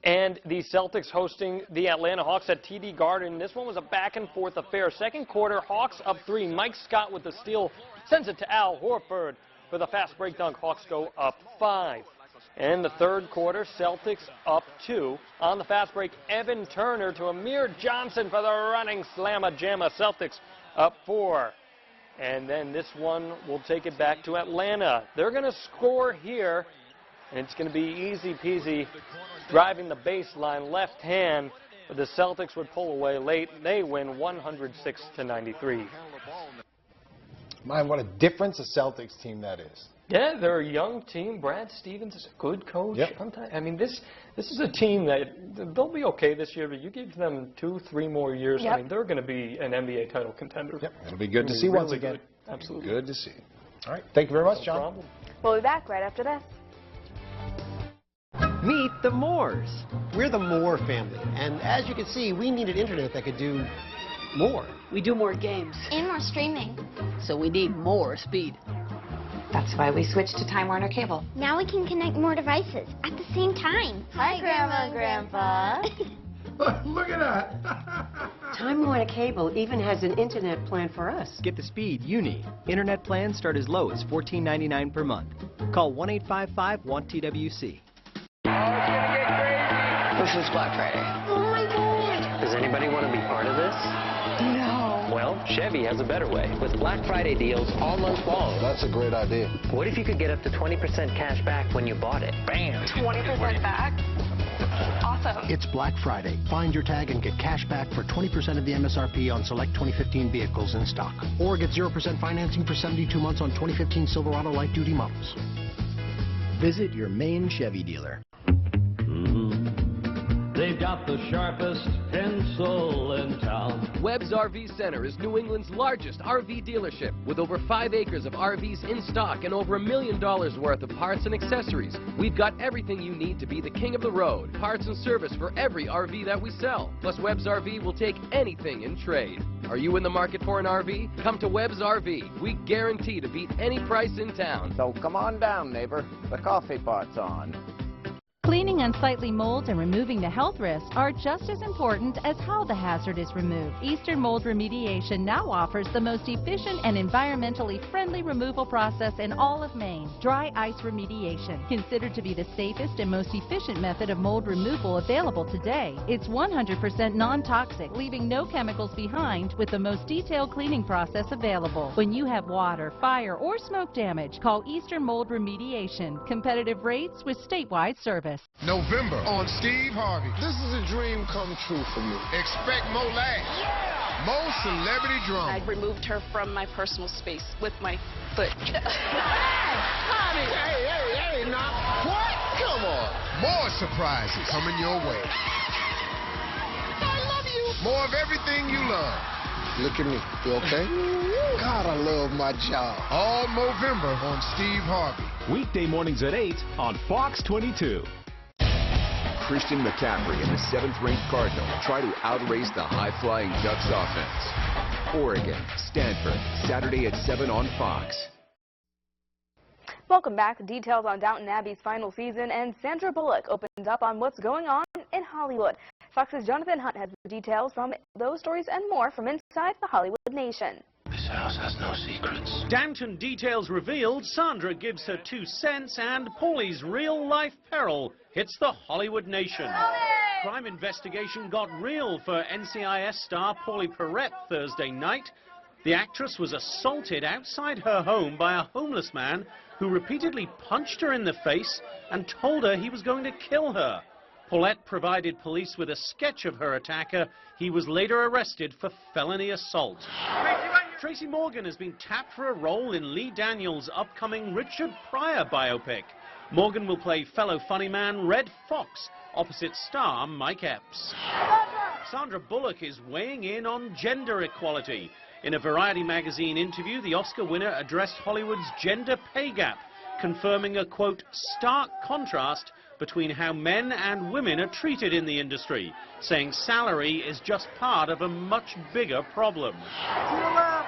And the Celtics hosting the Atlanta Hawks at TD Garden. This one was a back-and-forth affair. Second quarter, Hawks up 3. Mike Scott with the steal sends it to Al Horford for the fast break dunk. Hawks go up 5. And the third quarter, Celtics up 2. On the fast break, Evan Turner to Amir Johnson for the running slamma jamma. Celtics up 4. And then this one will take it back to Atlanta. They're going to score here, and it's going to be easy peasy driving the baseline left hand. But the Celtics would pull away late. They win 106-93. Man, what a difference a Celtics team that is. Yeah, they're a young team. Brad Stevens is a good coach. Yep. I mean, this is a team that they'll be okay this year, but you give them 2-3 more years, I mean, they're going to be an NBA title contender. Yep, it'll be good to see once again. Good. Absolutely. Good to see. All right, thank you very much, John. No problem. We'll be back right after this. Meet the Moores. We're the Moore family, and as you can see, we needed internet that could do more. We do more games. And more streaming. So we need more speed. That's why we switched to Time Warner Cable. Now we can connect more devices at the same time. Hi, Grandma and Grandpa. Look at that. Time Warner Cable even has an internet plan for us. Get the speed you need. Internet plans start as low as $14.99 per month. Call 1-855-WANT-TWC. This is Black Friday. Oh my God. Does anybody want to be part of this? No. Well, Chevy has a better way with Black Friday deals all month long. That's a great idea. What if you could get up to 20% cash back when you bought it? Bam! 20% back? Awesome. It's Black Friday. Find your tag and get cash back for 20% of the MSRP on select 2015 vehicles in stock. Or get 0% financing for 72 months on 2015 Silverado light-duty models. Visit your Maine Chevy dealer. They've got the sharpest pencil in town. Webb's RV Center is New England's largest RV dealership with over 5 acres of RVs in stock and over $1 million worth of parts and accessories. We've got everything you need to be the king of the road. Parts and service for every RV that we sell. Plus, Webb's RV will take anything in trade. Are you in the market for an RV? Come to Webb's RV. We guarantee to beat any price in town. So come on down, neighbor. The coffee pot's on. Cleaning unsightly molds and removing the health risks are just as important as how the hazard is removed. Eastern Mold Remediation now offers the most efficient and environmentally friendly removal process in all of Maine, dry ice remediation. Considered to be the safest and most efficient method of mold removal available today. It's 100% non-toxic, leaving no chemicals behind with the most detailed cleaning process available. When you have water, fire, or smoke damage, call Eastern Mold Remediation. Competitive rates with statewide service. November on Steve Harvey. This is a dream come true for me. Expect more laughs. Yeah! More celebrity drama. I removed her from my personal space with my foot. Hey, now. What? Come on. More surprises coming your way. I love you. More of everything you love. Look at me. You okay? God, I love my job. All Movember on Steve Harvey. Weekday mornings at 8 on Fox 22. Christian McCaffrey and the 7th-ranked Cardinal try to outrace the high-flying Ducks offense. Oregon, Stanford, Saturday at 7 on Fox. Welcome back. Details on Downton Abbey's final season, and Sandra Bullock opens up on what's going on in Hollywood. Fox's Jonathan Hunt has the details from those stories and more from inside the Hollywood Nation. This house has no secrets. Downton details revealed, Sandra gives her 2 cents, and Paulie's real-life peril hits the Hollywood Nation. Crime investigation got real for NCIS star Paulie Perrette Thursday night. The actress was assaulted outside her home by a homeless man who repeatedly punched her in the face and told her he was going to kill her. Paulette provided police with a sketch of her attacker. He was later arrested for felony assault. Tracy Morgan has been tapped for a role in Lee Daniels' upcoming Richard Pryor biopic. Morgan will play fellow funny man Red Fox opposite star Mike Epps. Sandra Bullock is weighing in on gender equality. In a Variety magazine interview, the Oscar winner addressed Hollywood's gender pay gap, confirming a, quote, stark contrast between how men and women are treated in the industry, saying salary is just part of a much bigger problem.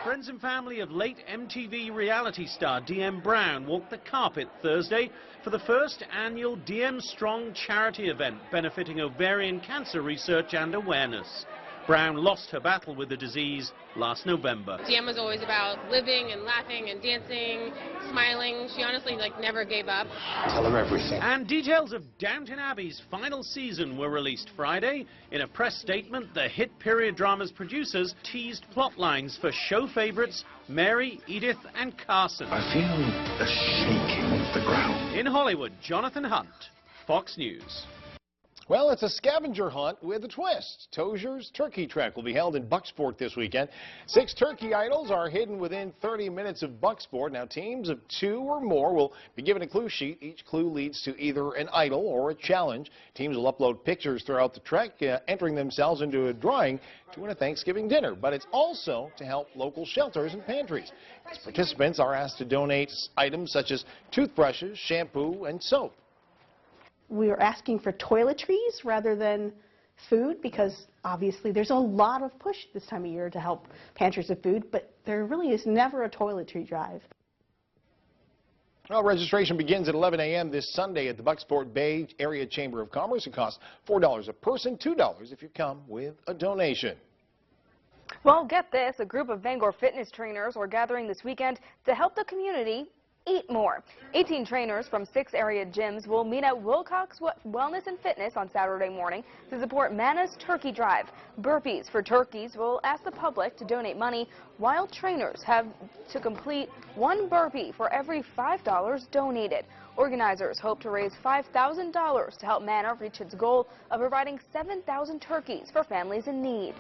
Friends and family of late MTV reality star DM Brown walked the carpet Thursday for the first annual DM Strong charity event benefiting ovarian cancer research and awareness. Brown lost her battle with the disease last November. DM was always about living and laughing and dancing, smiling. She honestly never gave up. Tell her everything. And details of Downton Abbey's final season were released Friday. In a press statement, the hit period drama's producers teased plot lines for show favorites Mary, Edith, and Carson. I feel a shaking of the ground. In Hollywood, Jonathan Hunt, Fox News. Well, it's a scavenger hunt with a twist. Tozier's Turkey Trek will be held in Bucksport this weekend. 6 turkey idols are hidden within 30 minutes of Bucksport. Now, teams of 2 or more will be given a clue sheet. Each clue leads to either an idol or a challenge. Teams will upload pictures throughout the trek, entering themselves into a drawing to win a Thanksgiving dinner. But it's also to help local shelters and pantries. As participants are asked to donate items such as toothbrushes, shampoo, and soap. We are asking for toiletries rather than food because obviously there's a lot of push this time of year to help pantries with food, but there really is never a toiletry drive. Well, registration begins at 11 a.m. this Sunday at the Bucksport Bay Area Chamber of Commerce. It costs $4 a person, $2 if you come with a donation. Well, get this, a group of Bangor fitness trainers are gathering this weekend to help the community eat more. 18 trainers from 6 area gyms will meet at Wilcox Wellness and Fitness on Saturday morning to support Mana's Turkey Drive. Burpees for Turkeys will ask the public to donate money, while trainers have to complete 1 burpee for every $5 donated. Organizers hope to raise $5,000 to help Mana reach its goal of providing 7,000 turkeys for families in need.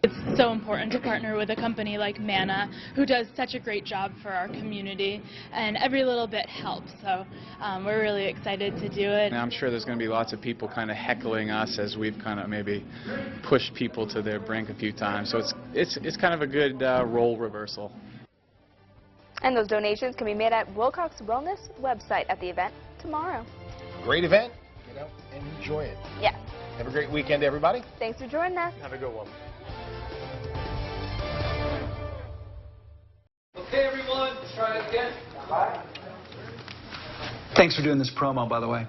It's so important to partner with a company like Mana, who does such a great job for our community, and every little bit helps, so we're really excited to do it. And I'm sure there's going to be lots of people kind of heckling us as we've kind of maybe pushed people to their brink a few times, so it's kind of a good role reversal. And those donations can be made at Wilcox Wellness website at the event tomorrow. Great event. Get out and enjoy it. Yes. Have a great weekend, everybody. Thanks for joining us. Have a good one. Okay, everyone, let's try it again. Thanks for doing this promo, by the way.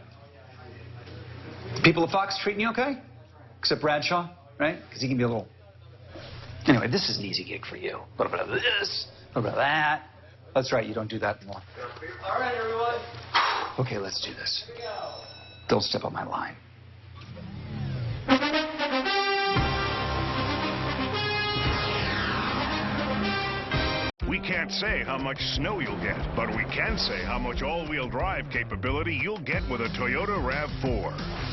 People of Fox treating you okay? Except Bradshaw, right? Because he can be a little... Anyway, this is an easy gig for you. A little bit of this, a little bit of that. That's right, you don't do that anymore. All right, everyone. Okay, let's do this. Don't step on my line. We can't say how much snow you'll get, but we can say how much all-wheel drive capability you'll get with a Toyota RAV4.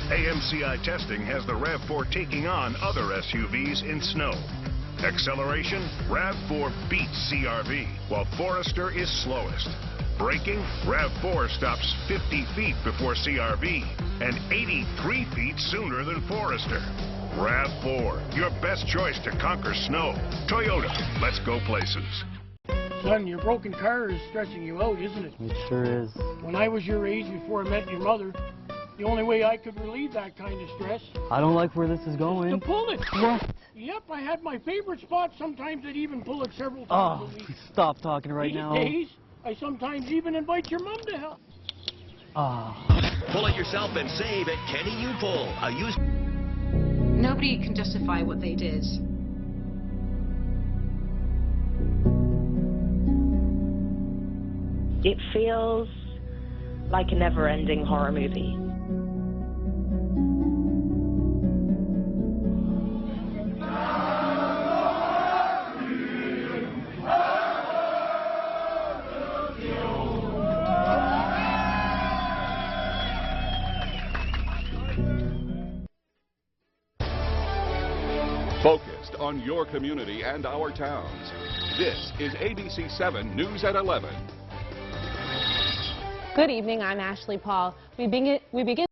AMCI testing has the RAV4 taking on other SUVs in snow. Acceleration, RAV4 beats CR-V, while Forester is slowest. Braking, RAV4 stops 50 feet before CR-V and 83 feet sooner than Forester. RAV4, your best choice to conquer snow. Toyota, let's go places. Son, your broken car is stressing you out, isn't it? It sure is. When I was your age, before I met your mother, the only way I could relieve that kind of stress... I don't like where this is going. ...to pull it. What? Yep, I had my favorite spot. Sometimes I'd even pull it several times a week. Please stop talking right now. These days, I sometimes even invite your mom to help. Pull it yourself and save at Kenny U Pull. Nobody can justify what they did. It feels like a never-ending horror movie. Focused on your community and our towns. This is ABC 7 News at 11. Good evening, I'm Ashley Paul. We begin